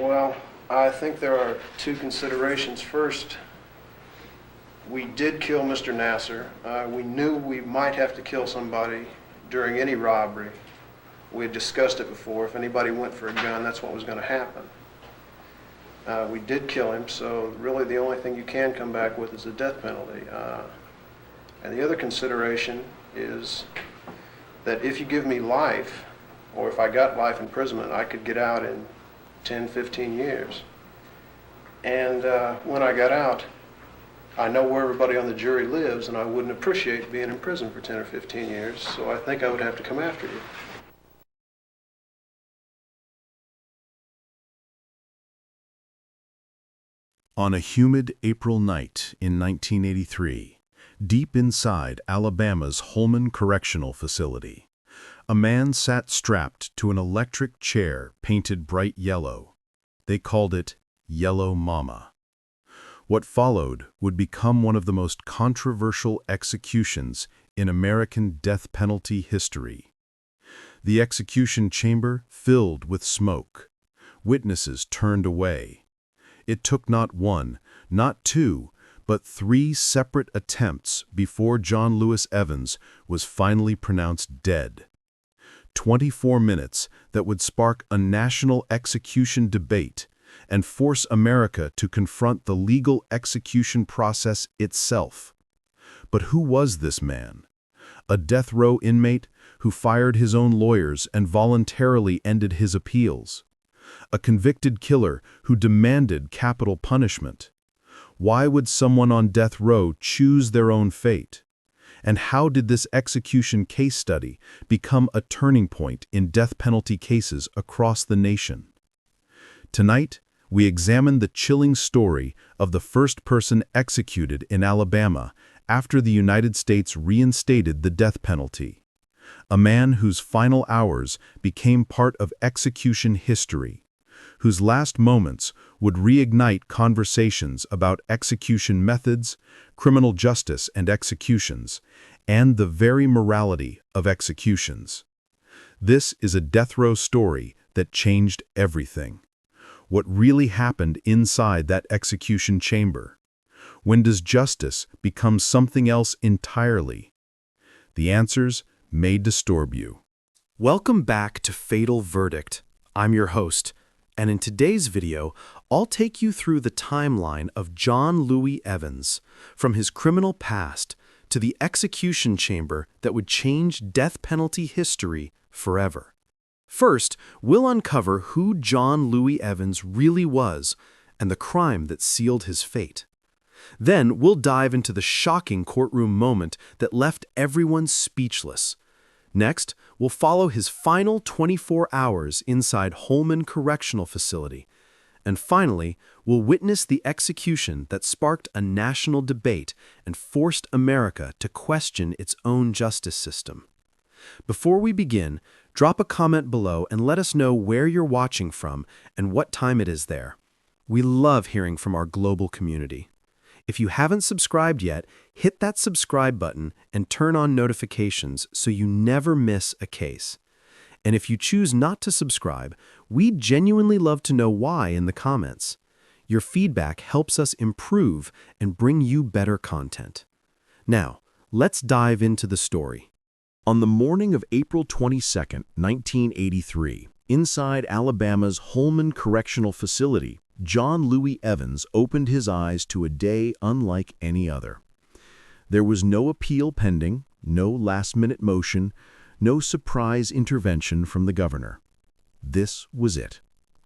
Well, I think there are two considerations. First, we did kill Mr. Nasser. We knew we might have to kill somebody during any robbery. We had discussed it before. If anybody went for a gun, that's what was going to happen. We did kill him, so really the only thing you can come back with is the death penalty. And the other consideration is that if you give me life, or if I got life imprisonment, I could get out in 10, 15 years. And when I got out, I know where everybody on the jury lives, and I wouldn't appreciate being in prison for 10 or 15 years, so I think I would have to come after you. On a humid April night in 1983, deep inside Alabama's Holman Correctional Facility, a man sat strapped to an electric chair painted bright yellow. They called it Yellow Mama. What followed would become one of the most controversial executions in American death penalty history. The execution chamber filled with smoke. Witnesses turned away. It took not one, not two, but 3 separate attempts before John Lewis Evans was finally pronounced dead. 24 minutes that would spark a national execution debate and force America to confront the legal execution process itself. But who was this man? A death row inmate who fired his own lawyers and voluntarily ended his appeals. A convicted killer who demanded capital punishment. Why would someone on death row choose their own fate? And how did this execution case study become a turning point in death penalty cases across the nation? Tonight, we examine the chilling story of the first person executed in Alabama after the United States reinstated the death penalty. A man whose final hours became part of execution history, whose last moments would reignite conversations about execution methods, criminal justice and executions, and the very morality of executions. This is a death row story that changed everything. What really happened inside that execution chamber? When does justice become something else entirely? The answers may disturb you. Welcome back to Fatal Verdict. I'm your host, and in today's video, I'll take you through the timeline of John Louis Evans, from his criminal past to the execution chamber that would change death penalty history forever. First, we'll uncover who John Louis Evans really was and the crime that sealed his fate. Then we'll dive into the shocking courtroom moment that left everyone speechless. Next, we'll follow his final 24 hours inside Holman Correctional Facility. And finally, we'll witness the execution that sparked a national debate and forced America to question its own justice system. Before we begin, drop a comment below and let us know where you're watching from and what time it is there. We love hearing from our global community. If you haven't subscribed yet, hit that subscribe button and turn on notifications so you never miss a case. And if you choose not to subscribe, we'd genuinely love to know why in the comments. Your feedback helps us improve and bring you better content. Now, let's dive into the story. On the morning of April 22, 1983, inside Alabama's Holman Correctional Facility, John Louis Evans opened his eyes to a day unlike any other. There was no appeal pending, no last-minute motion, no surprise intervention from the governor. This was it,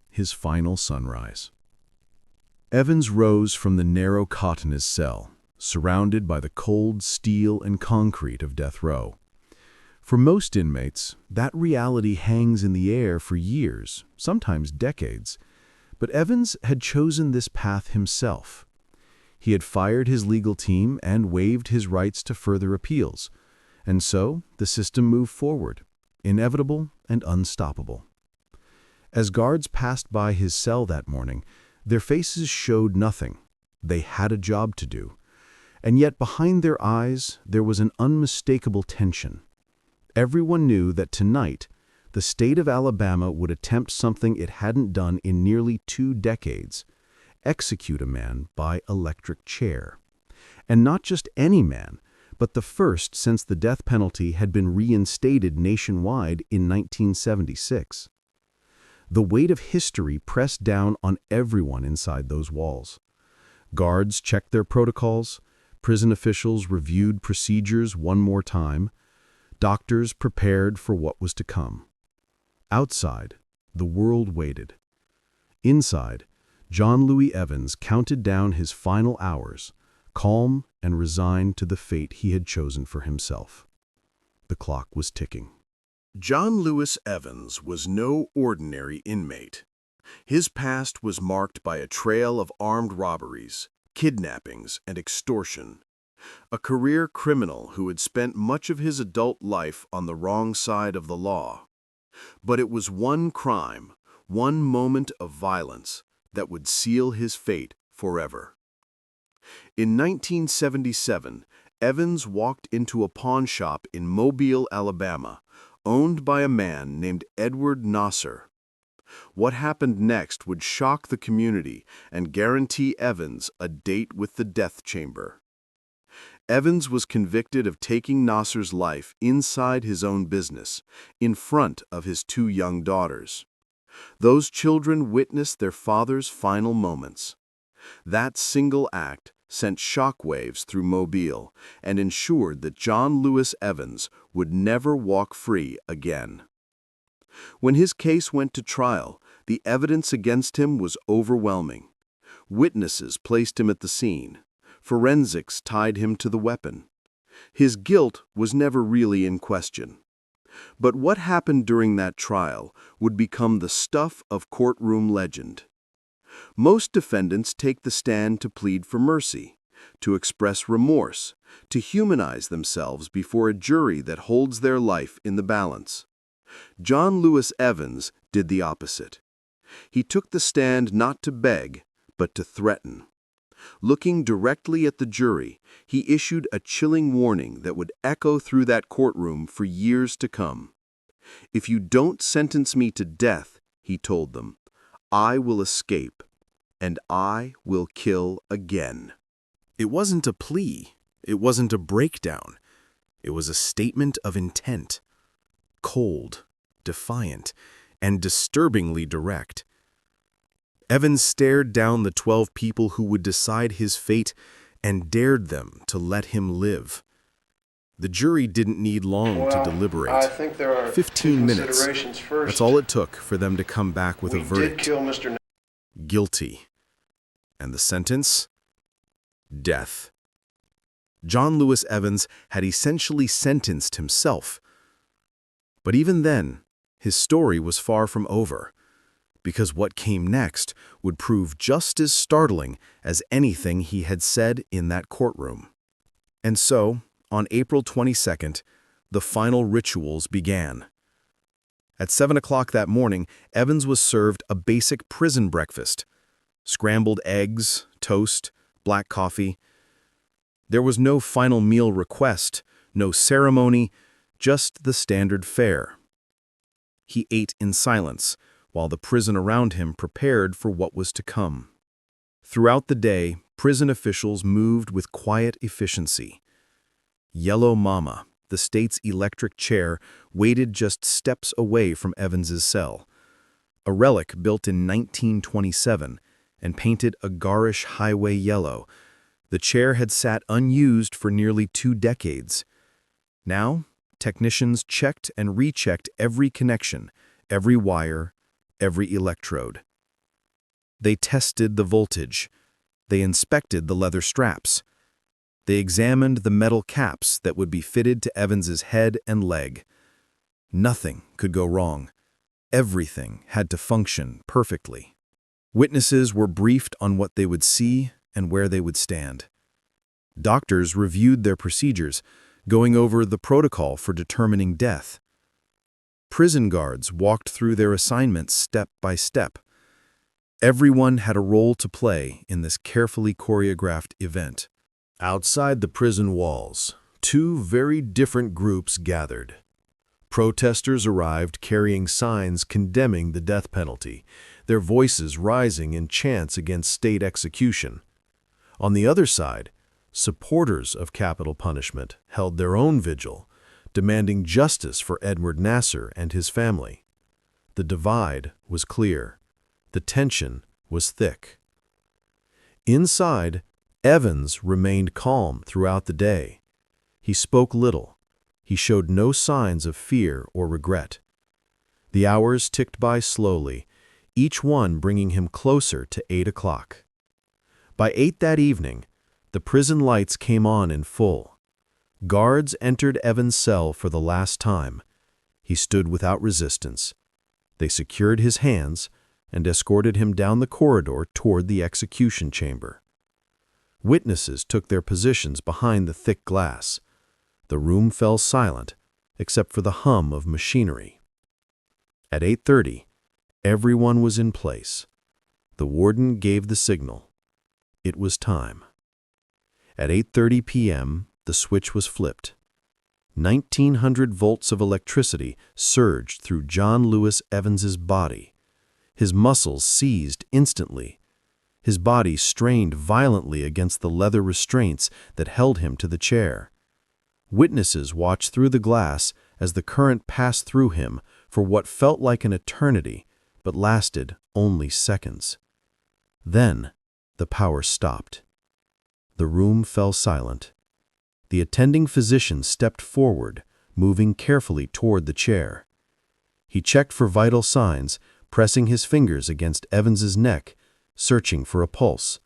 his final sunrise. Evans rose from the narrow cot in his cell, surrounded by the cold steel and concrete of death row. For most inmates, that reality hangs in the air for years, sometimes decades. But Evans had chosen this path himself. He had fired his legal team and waived his rights to further appeals. And so the system moved forward, inevitable and unstoppable. As guards passed by his cell that morning, their faces showed nothing. They had a job to do. And yet behind their eyes, there was an unmistakable tension. Everyone knew that tonight, the state of Alabama would attempt something it hadn't done in nearly 2 decades: execute a man by electric chair. And not just any man, but the first since the death penalty had been reinstated nationwide in 1976. The weight of history pressed down on everyone inside those walls. Guards checked their protocols, prison officials reviewed procedures one more time, doctors prepared for what was to come. Outside, the world waited. Inside, John Louis Evans counted down his final hours, calm and resigned to the fate he had chosen for himself. The clock was ticking. John Lewis Evans was no ordinary inmate. His past was marked by a trail of armed robberies, kidnappings, and extortion. A career criminal who had spent much of his adult life on the wrong side of the law. But it was one crime, one moment of violence, that would seal his fate forever. In 1977, Evans walked into a pawn shop in Mobile, Alabama, owned by a man named Edward Nasser. What happened next would shock the community and guarantee Evans a date with the death chamber. Evans was convicted of taking Nasser's life inside his own business, in front of his 2 young daughters. Those children witnessed their father's final moments. That single act sent shockwaves through Mobile and ensured that John Lewis Evans would never walk free again. When his case went to trial, the evidence against him was overwhelming. Witnesses placed him at the scene. Forensics tied him to the weapon. His guilt was never really in question. But what happened during that trial would become the stuff of courtroom legend. Most defendants take the stand to plead for mercy, to express remorse, to humanize themselves before a jury that holds their life in the balance. John Lewis Evans did the opposite. He took the stand not to beg, but to threaten. Looking directly at the jury, he issued a chilling warning that would echo through that courtroom for years to come. "If you don't sentence me to death," he told them, "I will escape, and I will kill again." It wasn't a plea. It wasn't a breakdown. It was a statement of intent. Cold, defiant, and disturbingly direct. Evans stared down the 12 people who would decide his fate and dared them to let him live. The jury didn't need long to deliberate. I think there are 15 two minutes. considerations. First, That's all it took for them to come back with a we verdict. did kill Mr. Guilty. And the sentence? Death. John Lewis Evans had essentially sentenced himself. But even then, his story was far from over, because what came next would prove just as startling as anything he had said in that courtroom. And so, on April 22nd, the final rituals began. At 7 o'clock that morning, Evans was served a basic prison breakfast: scrambled eggs, toast, black coffee. There was no final meal request, no ceremony, just the standard fare. He ate in silence, while the prison around him prepared for what was to come. Throughout the day, prison officials moved with quiet efficiency. Yellow Mama, the state's electric chair, waited just steps away from Evans's cell. A relic built in 1927 and painted a garish highway yellow, the chair had sat unused for nearly 2 decades. Now, technicians checked and rechecked every connection, every wire, every electrode. They tested the voltage. They inspected the leather straps. They examined the metal caps that would be fitted to Evans's head and leg. Nothing could go wrong. Everything had to function perfectly. Witnesses were briefed on what they would see and where they would stand. Doctors reviewed their procedures, going over the protocol for determining death. Prison guards walked through their assignments step by step. Everyone had a role to play in this carefully choreographed event. Outside the prison walls, 2 very different groups gathered. Protesters arrived carrying signs condemning the death penalty, their voices rising in chants against state execution. On the other side, supporters of capital punishment held their own vigil, demanding justice for Edward Nasser and his family. The divide was clear. The tension was thick. Inside, Evans remained calm throughout the day. He spoke little. He showed no signs of fear or regret. The hours ticked by slowly, each one bringing him closer to 8 o'clock. By 8 that evening, the prison lights came on in full. Guards entered Evans' cell for the last time. He stood without resistance. They secured his hands and escorted him down the corridor toward the execution chamber. Witnesses took their positions behind the thick glass. The room fell silent, except for the hum of machinery. At 8:30, everyone was in place. The warden gave the signal. It was time. At 8:30 p.m., the switch was flipped. 1,900 volts of electricity surged through John Lewis Evans's body. His muscles seized instantly. His body strained violently against the leather restraints that held him to the chair. Witnesses watched through the glass as the current passed through him for what felt like an eternity, but lasted only seconds. Then, the power stopped. The room fell silent. The attending physician stepped forward, moving carefully toward the chair. He checked for vital signs, pressing his fingers against Evans's neck, searching for a pulse.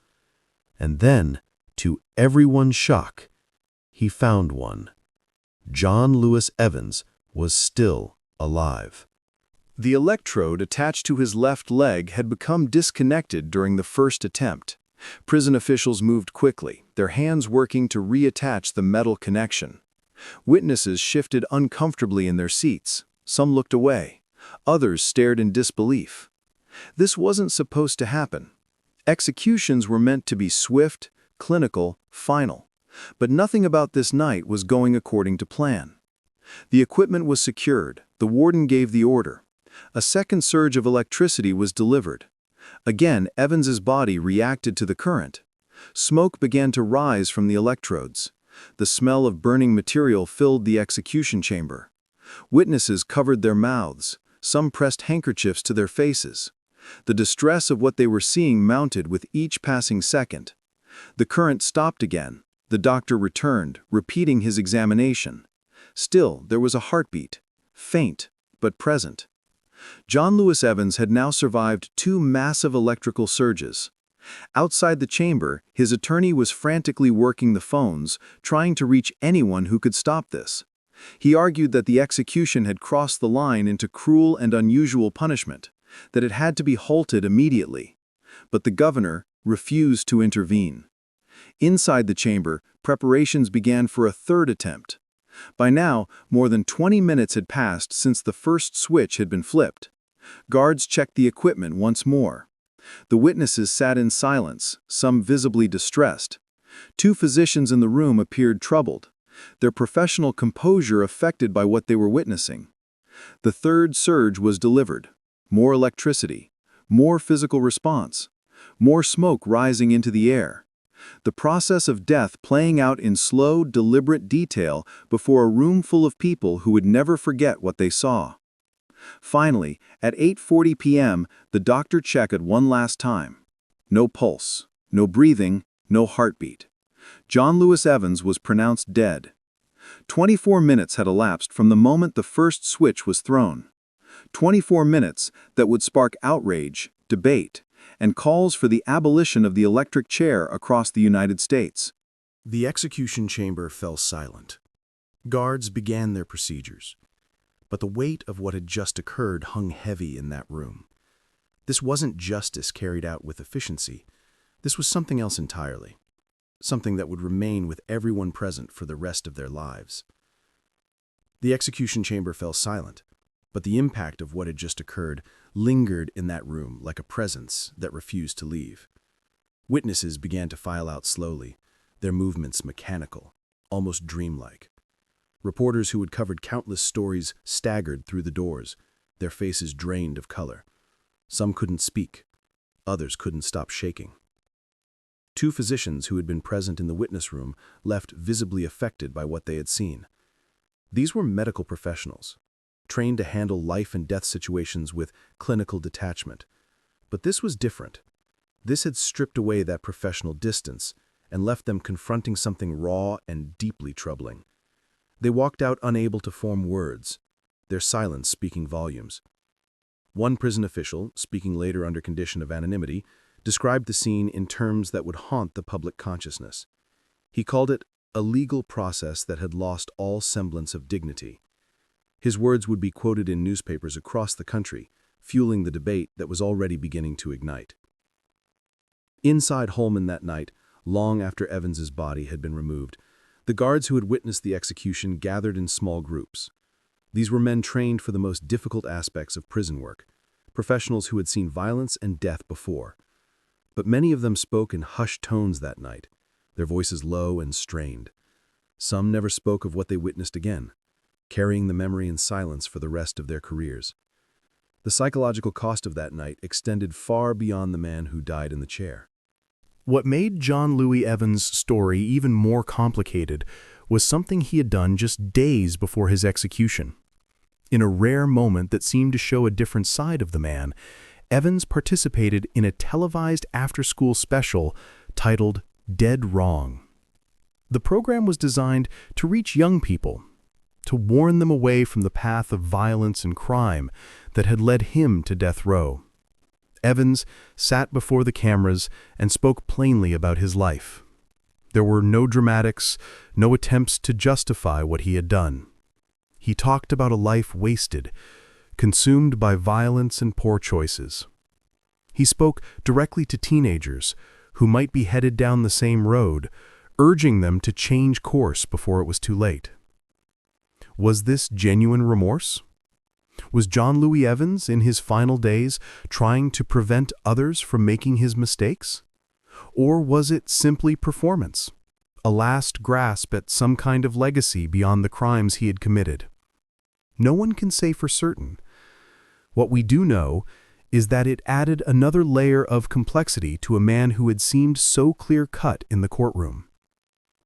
And then, to everyone's shock, he found one. John Lewis Evans was still alive. The electrode attached to his left leg had become disconnected during the first attempt. Prison officials moved quickly, their hands working to reattach the metal connection. Witnesses shifted uncomfortably in their seats. Some looked away. Others stared in disbelief. This wasn't supposed to happen. Executions were meant to be swift, clinical, final. But nothing about this night was going according to plan. The equipment was secured. The warden gave the order. A second surge of electricity was delivered. Again, Evans's body reacted to the current. Smoke began to rise from the electrodes. The smell of burning material filled the execution chamber. Witnesses covered their mouths. Some pressed handkerchiefs to their faces. The distress of what they were seeing mounted with each passing second. The current stopped again. The doctor returned, repeating his examination. Still, there was a heartbeat, faint but present. John Lewis Evans had now survived 2 massive electrical surges. Outside the chamber, his attorney was frantically working the phones, trying to reach anyone who could stop this. He argued that the execution had crossed the line into cruel and unusual punishment, that it had to be halted immediately. But the governor refused to intervene. Inside the chamber, preparations began for a third attempt. By now, more than 20 minutes had passed since the first switch had been flipped. Guards checked the equipment once more. The witnesses sat in silence, some visibly distressed. 2 physicians in the room appeared troubled, their professional composure affected by what they were witnessing. The third surge was delivered. More electricity, more physical response, more smoke rising into the air. The process of death playing out in slow, deliberate detail before a room full of people who would never forget what they saw. Finally, at 8:40 p.m., the doctor checked one last time. No pulse, no breathing, no heartbeat. John Lewis Evans was pronounced dead. 24 minutes had elapsed from the moment the first switch was thrown. 24 minutes that would spark outrage, debate, and calls for the abolition of the electric chair across the United States. The execution chamber fell silent. Guards began their procedures. But the weight of what had just occurred hung heavy in that room. This wasn't justice carried out with efficiency. This was something else entirely. Something that would remain with everyone present for the rest of their lives. The execution chamber fell silent, but the impact of what had just occurred lingered in that room like a presence that refused to leave. Witnesses began to file out slowly, their movements mechanical, almost dreamlike. Reporters who had covered countless stories staggered through the doors, their faces drained of color. Some couldn't speak. Others couldn't stop shaking. Two physicians who had been present in the witness room left visibly affected by what they had seen. These were medical professionals, trained to handle life and death situations with clinical detachment. But this was different. This had stripped away that professional distance and left them confronting something raw and deeply troubling. They walked out unable to form words, their silence speaking volumes. One prison official, speaking later under condition of anonymity, described the scene in terms that would haunt the public consciousness. He called it a legal process that had lost all semblance of dignity. His words would be quoted in newspapers across the country, fueling the debate that was already beginning to ignite. Inside Holman that night, long after Evans's body had been removed, the guards who had witnessed the execution gathered in small groups. These were men trained for the most difficult aspects of prison work, professionals who had seen violence and death before. But many of them spoke in hushed tones that night, their voices low and strained. Some never spoke of what they witnessed again, carrying the memory in silence for the rest of their careers. The psychological cost of that night extended far beyond the man who died in the chair. What made John Louis Evans' story even more complicated was something he had done just days before his execution. In a rare moment that seemed to show a different side of the man, Evans participated in a televised after-school special titled Dead Wrong. The program was designed to reach young people, to warn them away from the path of violence and crime that had led him to death row. Evans sat before the cameras and spoke plainly about his life. There were no dramatics, no attempts to justify what he had done. He talked about a life wasted, consumed by violence and poor choices. He spoke directly to teenagers who might be headed down the same road, urging them to change course before it was too late. Was this genuine remorse? Was John Louis Evans, in his final days, trying to prevent others from making his mistakes? Or was it simply performance, a last grasp at some kind of legacy beyond the crimes he had committed? No one can say for certain. What we do know is that it added another layer of complexity to a man who had seemed so clear-cut in the courtroom.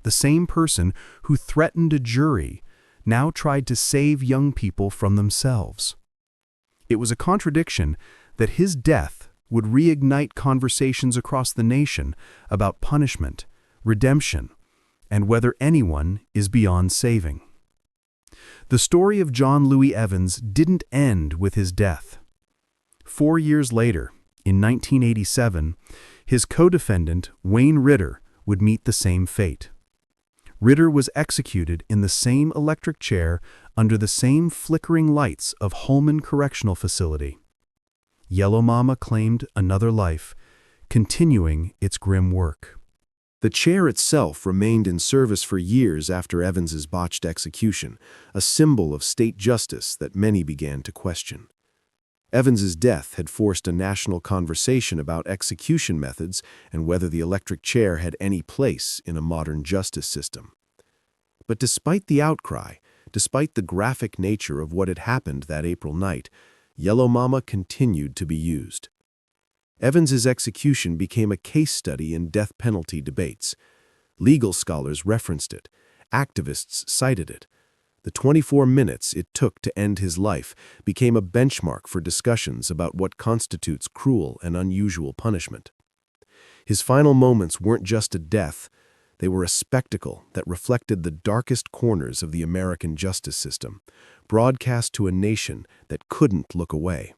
The same person who threatened a jury now tried to save young people from themselves. It was a contradiction that his death would reignite conversations across the nation about punishment, redemption, and whether anyone is beyond saving. The story of John Louis Evans didn't end with his death. 4 years later, in 1987, his co-defendant, Wayne Ritter, would meet the same fate. Ritter was executed in the same electric chair under the same flickering lights of Holman Correctional Facility. Yellow Mama claimed another life, continuing its grim work. The chair itself remained in service for years after Evans's botched execution, a symbol of state justice that many began to question. Evans's death had forced a national conversation about execution methods and whether the electric chair had any place in a modern justice system. But despite the outcry, despite the graphic nature of what had happened that April night, Yellow Mama continued to be used. Evans's execution became a case study in death penalty debates. Legal scholars referenced it. Activists cited it. The 24 minutes it took to end his life became a benchmark for discussions about what constitutes cruel and unusual punishment. His final moments weren't just a death, they were a spectacle that reflected the darkest corners of the American justice system, broadcast to a nation that couldn't look away.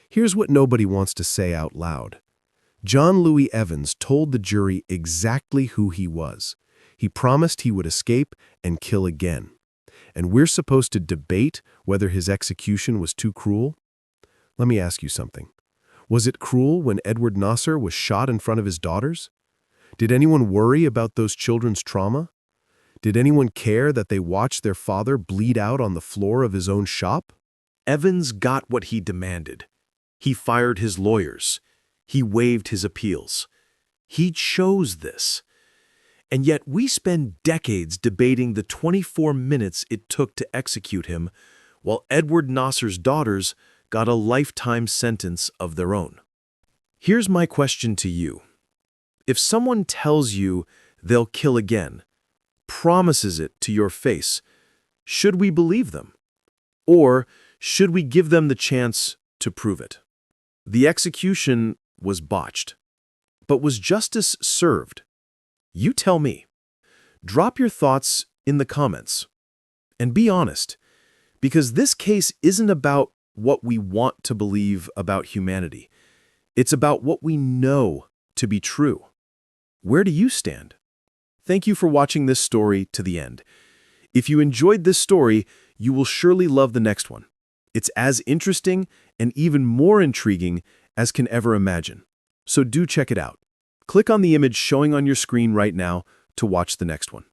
Here's what nobody wants to say out loud. John Louis Evans told the jury exactly who he was. He promised he would escape and kill again. And we're supposed to debate whether his execution was too cruel? Let me ask you something. Was it cruel when Edward Nasser was shot in front of his daughters? Did anyone worry about those children's trauma? Did anyone care that they watched their father bleed out on the floor of his own shop? Evans got what he demanded. He fired his lawyers. He waived his appeals. He chose this. And yet we spend decades debating the 24 minutes it took to execute him, while Edward Nasser's daughters got a lifetime sentence of their own. Here's my question to you. If someone tells you they'll kill again, promises it to your face, should we believe them? Or should we give them the chance to prove it? The execution was botched. But was justice served? You tell me. Drop your thoughts in the comments. And be honest, because this case isn't about what we want to believe about humanity. It's about what we know to be true. Where do you stand? Thank you for watching this story to the end. If you enjoyed this story, you will surely love the next one. It's as interesting and even more intriguing as can ever imagine. So do check it out. Click on the image showing on your screen right now to watch the next one.